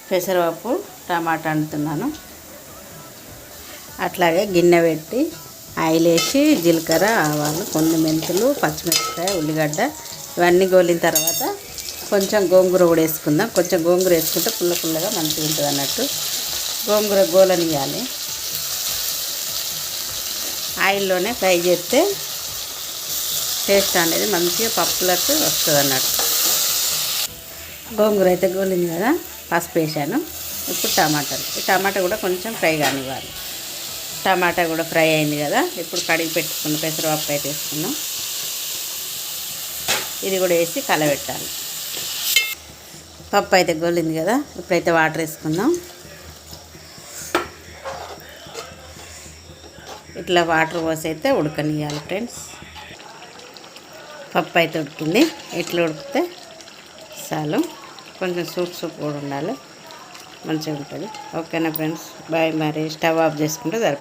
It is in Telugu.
పెసరపప్పు టమాటా వండుతున్నాను. అట్లాగే గిన్నె పెట్టి ఆయిల్ వేసి జీలకర్ర ఆవాలు కొన్ని మెంతులు పచ్చిమిరపకాయ ఉల్లిగడ్డ ఇవన్నీ గోలిన తర్వాత కొంచెం గోంగూర కూడా వేసుకుందాం. కొంచెం గోంగూర వేసుకుంటే పుల్ల పుల్లగా మంచిగా ఉంటుంది అన్నట్టు. గోంగూర గోలనియాలి. ఆయిల్లోనే ఫ్రై చేస్తే టేస్ట్ అనేది మంచిగా పప్పులకు వస్తుంది అన్నట్టు. గోంగూర అయితే గోలింది కదా, పసుపు వేసాను. ఇప్పుడు టమాటా కూడా కొంచెం ఫ్రై కానివ్వాలి. టమాటా కూడా ఫ్రై అయింది కదా, ఇప్పుడు కడిగి పెట్టుకున్న పెసరపప్పు అయితే వేసుకున్నాం. ఇది కూడా వేసి కలబెట్టాలి. పప్పు అయితే గోలింది కదా, ఇప్పుడైతే వాటర్ వేసుకుందాం. ఇట్లా వాటర్ పోసి అయితే ఉడకనియాలి ఫ్రెండ్స్. పప్పు అయితే ఉడికింది. ఇట్లా ఉడికితే చాలు. కొంచెం సూప్ కూడా ఉండాలి, మంచిగా ఉంటుంది. ఓకేనా ఫ్రెండ్స్, బాయ్. మరి స్టవ్ ఆఫ్ చేసుకుంటే సరిపోతుంది.